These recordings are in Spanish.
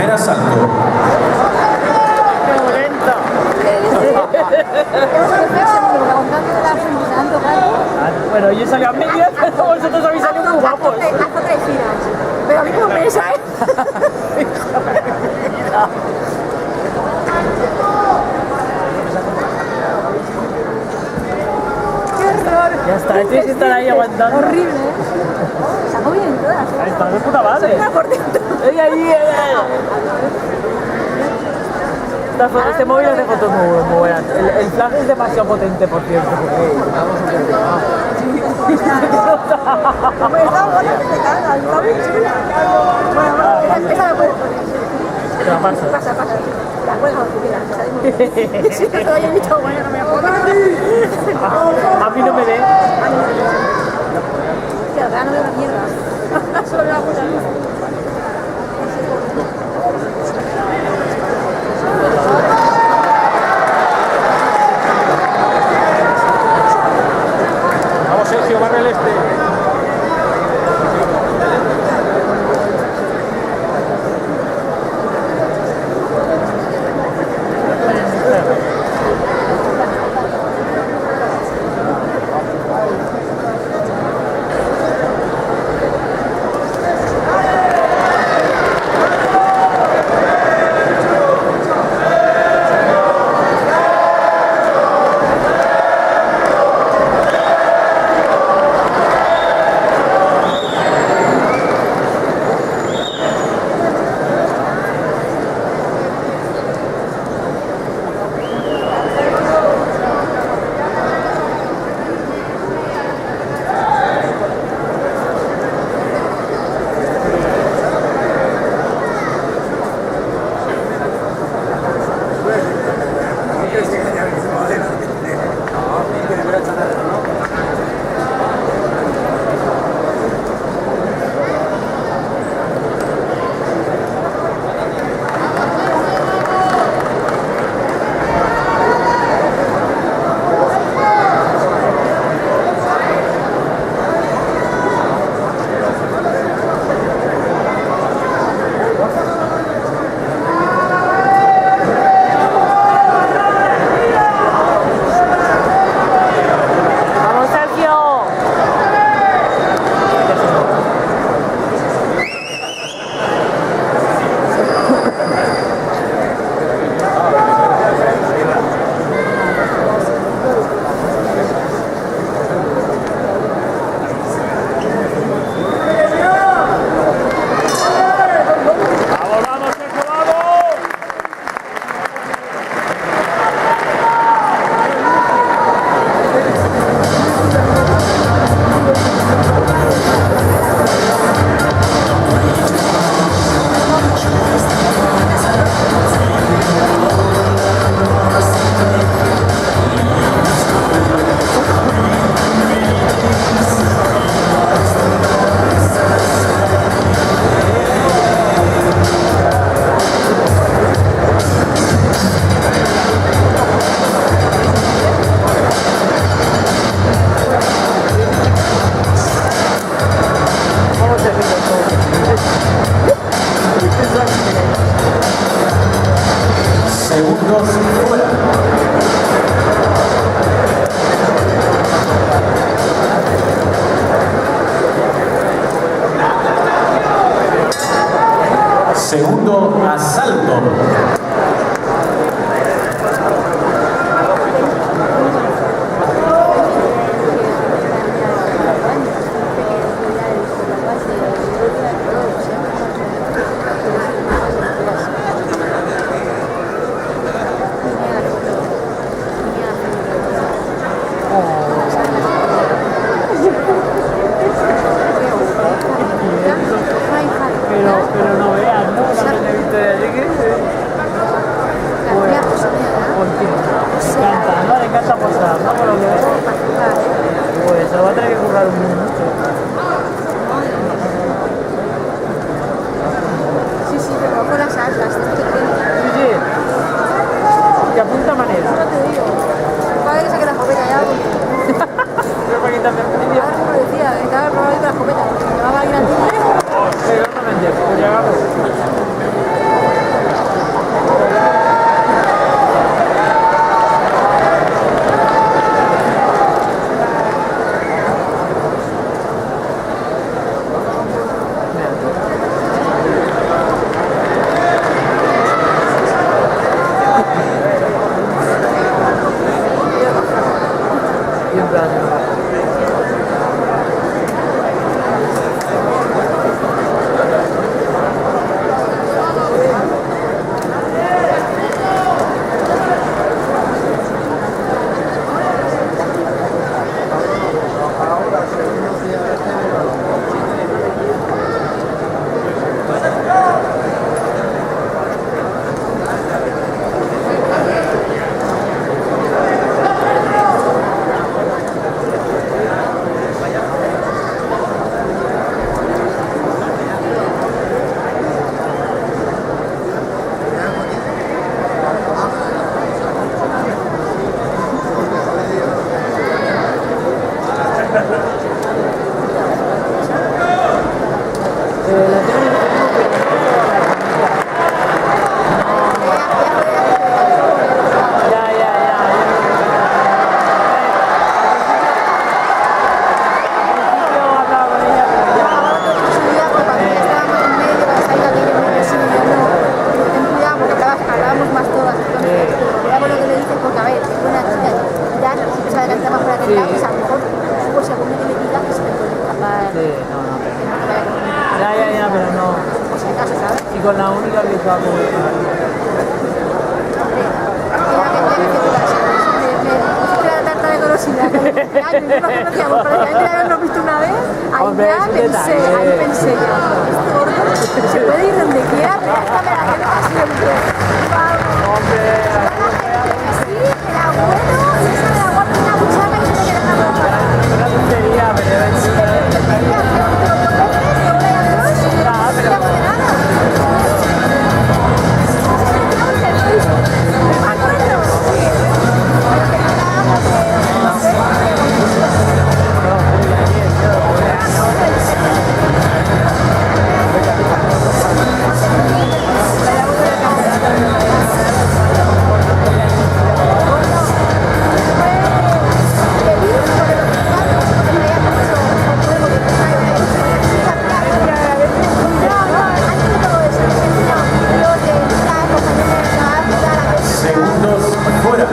primer asalto. Bueno, yo salí a media, pero vosotros habéis salido muy guapos. Hasta 3 giras. Pero a mí no me pesa, ¿eh? ¡Qué horror! Ya está, tienes que estar ahí aguantando. Horrible, ¿eh? Se hago bien todas, ¿eh? Ahí está, de puta madre. Una por dentro. Este móvil hace fotos muy buenas. El flash es demasiado potente, por cierto. Pues está bueno que te cagas, está bien chula. Bueno, esa me puede poner. Te la paso. Pasa. La cuelga donde quieras. Si no te doy el visto, bueno, no me acuerdo. A mí no me ve. Que la verdad no veo una mierda. Solo veo la puta luz. Vamos, Sergio, barre el este. Segundos fuera. Segundo asalto. Pero no veas, ¿no? La peña Victoria llegue. digas que está muy bien. La tarta de golosina. Ya, yo no conocíamos, pero ya la habíamos visto una vez. Ahí pensé ya. Este gordo se puede ir donde quiera, pero esta me la queda siempre. Vamos. Sí, el abuelo, y esa de la guarda una cuchara y se te queda la boca. Una tontería, pero debe ser. Segundos fuera.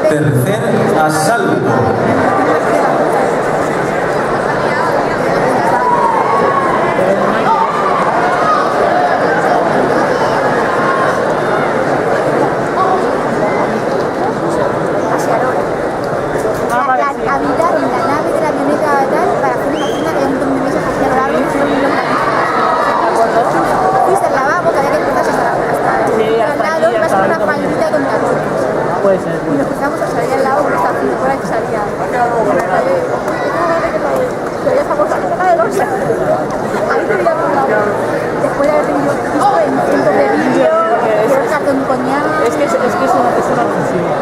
Tercer asalto. Habitar en la nave de la avioneta Avatar para hacer una cena que hay un montón de mesas hacia lo largo y son los fuiste al lavabo que había que cruzarse hasta al lado, ibas con una faldita y con tacones. Puede ser. Y nos cruzamos a salir al lado porque estaba haciendo fuera que salía. Pero ya estamos a la de los ahí te veía por un lado. Después de haber tenido visto en cientos de vídeos, el cartón coñac. Es que es una obsesivo.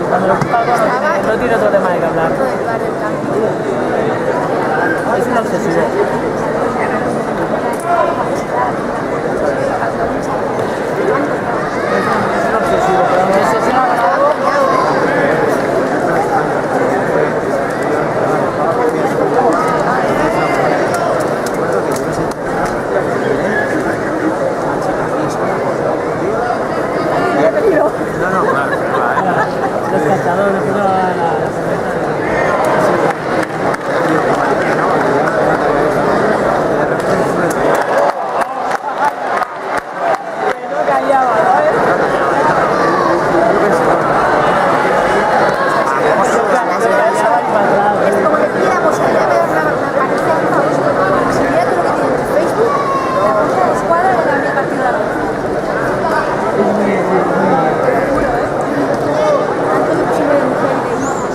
Cuando los pagos no tiene otro tema de que hablar. Es un obsesivo. Es un obsesivo, pero me obsesiona algo. Los cazadores, la cerveza. Es como decíamos, que ya veo una pareja famosa, si mira todo lo que tiene en Facebook, la cosa de escuadra de la partido de la seguro, ¿eh? Tanto de posible de mujer y de hijos.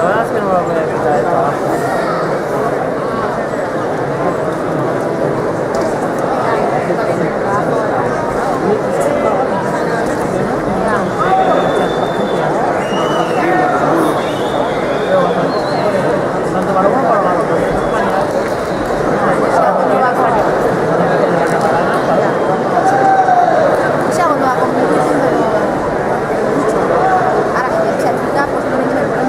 La verdad es que no me lo voy a quitar de trabajo. Tanto para uno como para otro. O sea, cuando va a competir, ahora que se aplica, pues no me encuentro.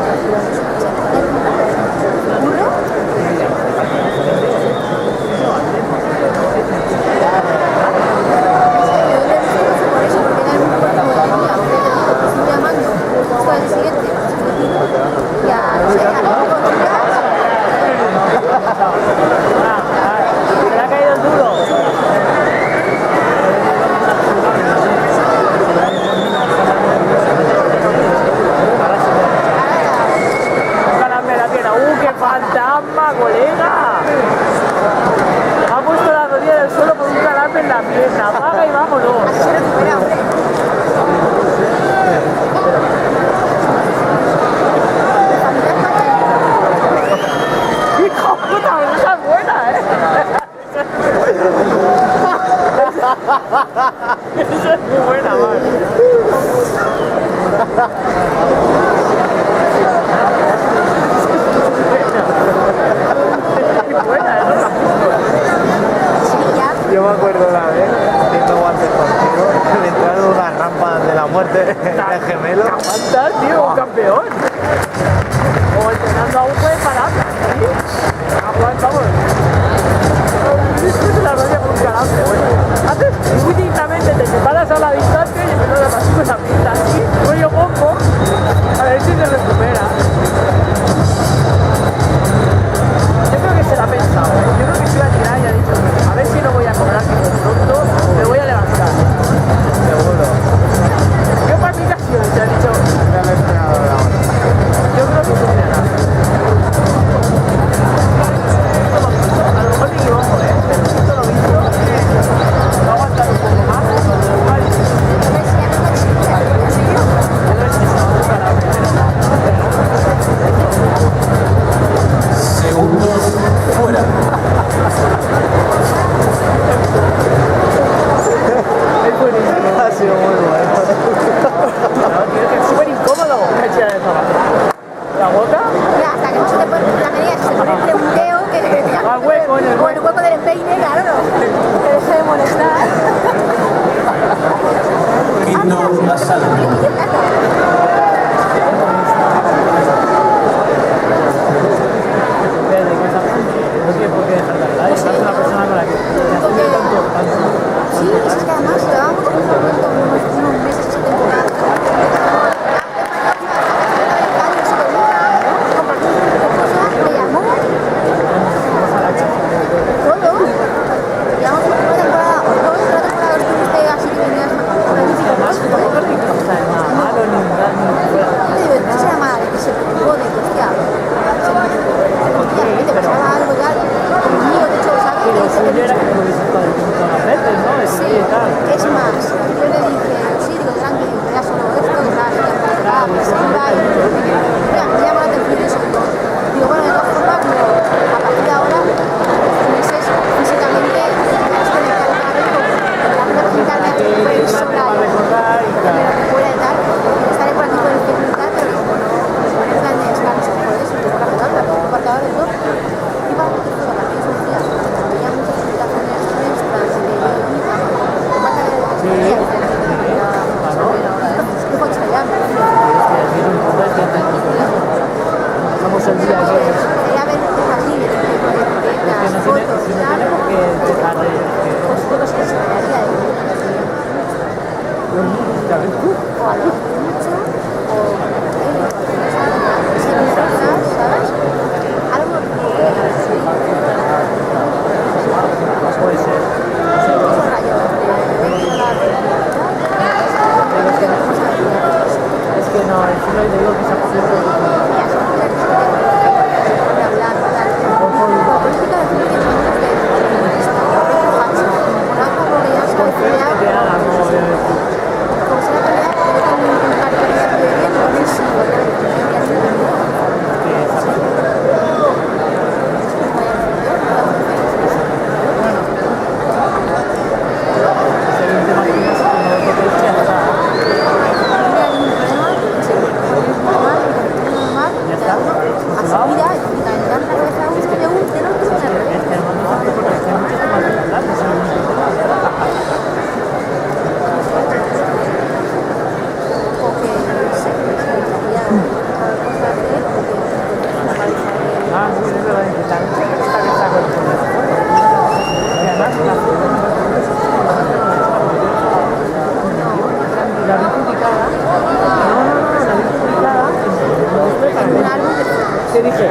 ¿Qué dije?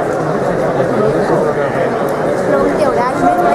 Pregunté oralmente.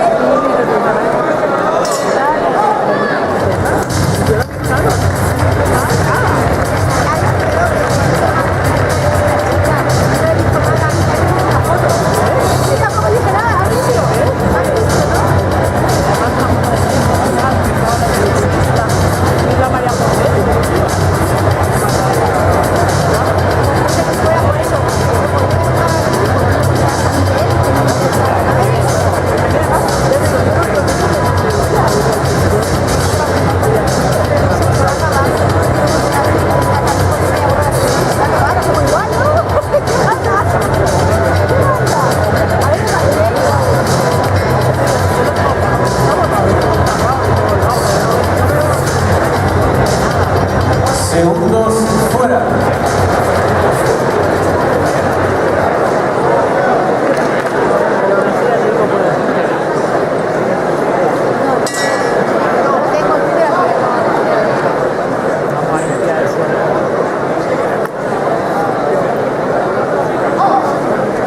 Segundos fuera.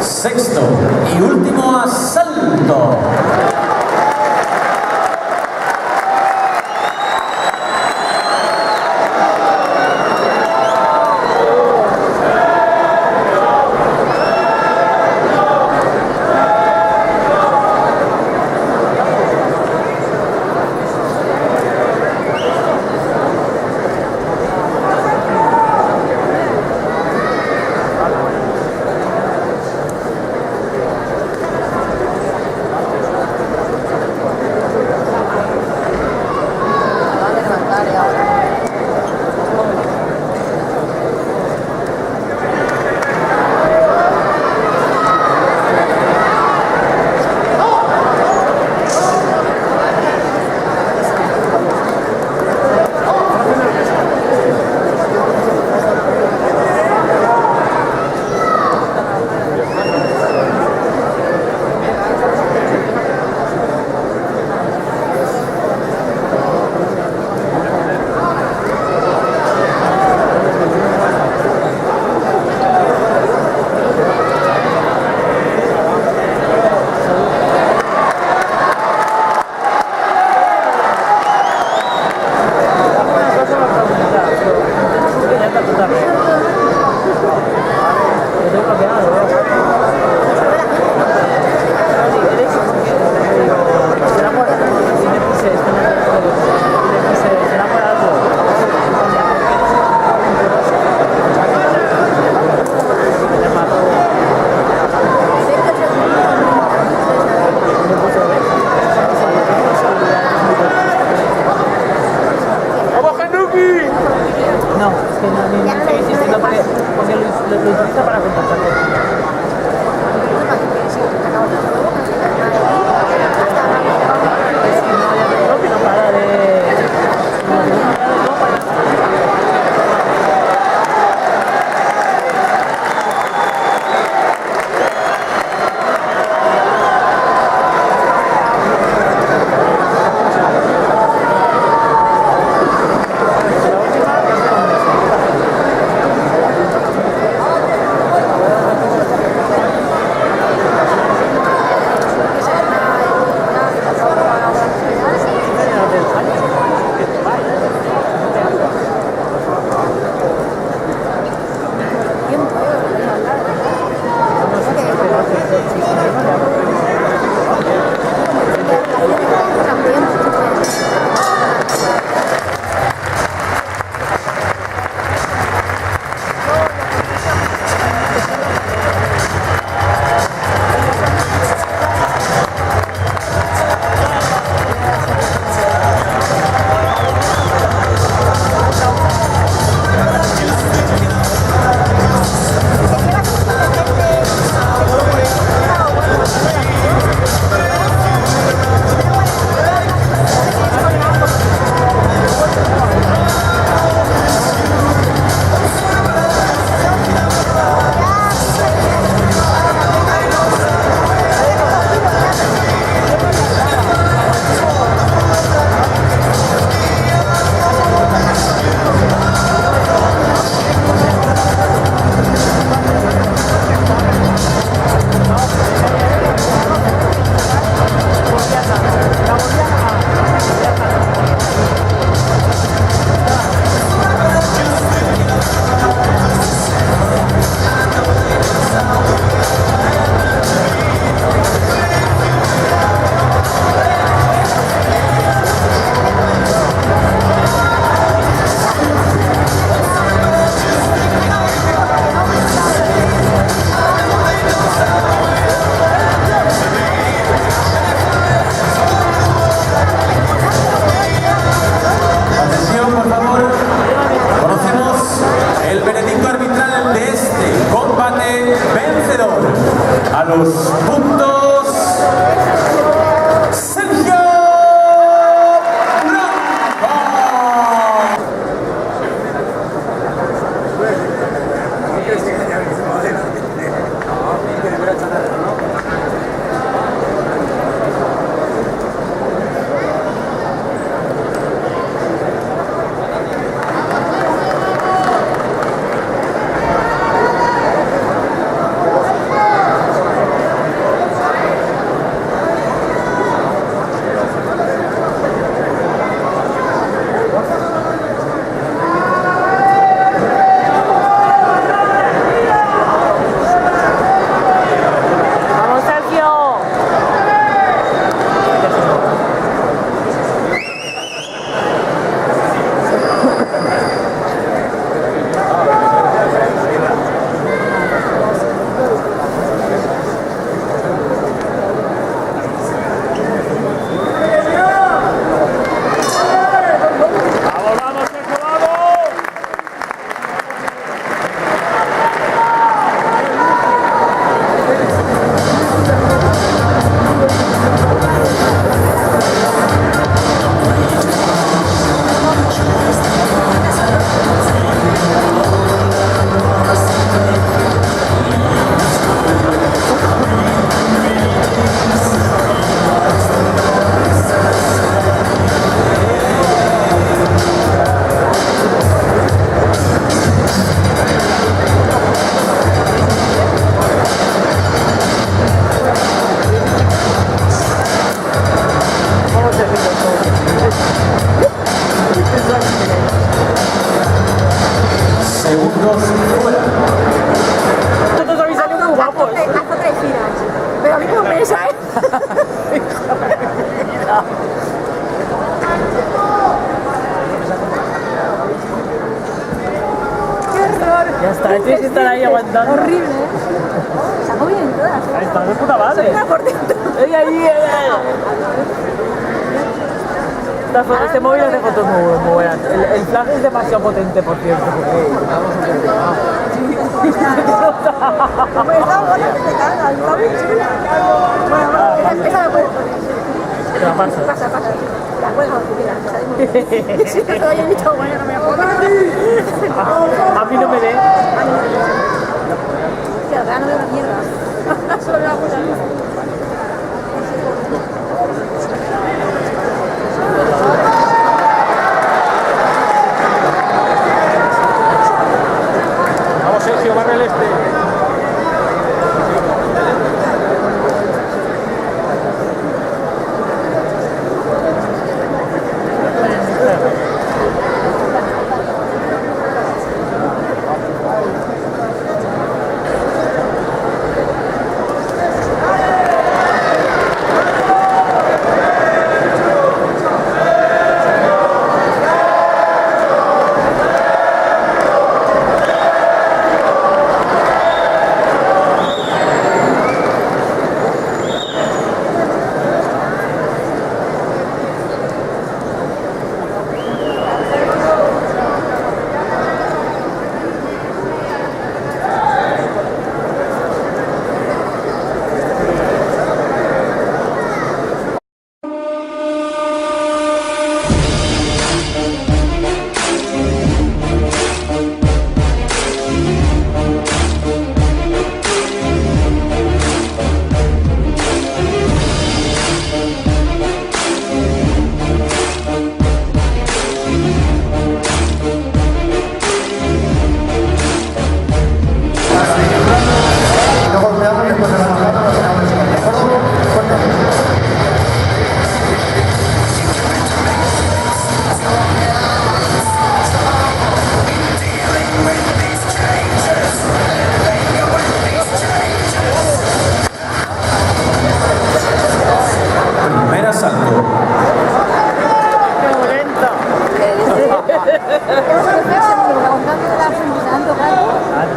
Sexto y último asalto. Vencedor a los puntos, Sergio Blanco. ¡Vamos, Sergio! ¡Vamos, vamos, Sergio, vamos! Vamos, Sergio. Segundos fuera. Vosotros habéis salido muy guapos. Las otras giras. Pero a mí no me pesa, ¿eh? ¡Qué horror! Ya está, tienes que estar ahí aguantando. Horrible, ¿eh? Se agobian todas. Ahí está, de puta madre. Una por dentro. ¡Ey, ahí! Este móvil hace fotos muy buenas. El flash es demasiado potente, por cierto. Vamos a ver. Pues esa bola que te cagas, está muy chula. Bueno, esa me puedes poner. Te la paso. Pasa. La juego, mira, me sale muy bien. Si no te doy el visto bueno, no me la pongo. A mí no me dé. Tío, no veo una mierda. Solo veo la puta luz. Vamos, Sergio, barre el este.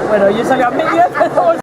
Bueno, yo salí a mí.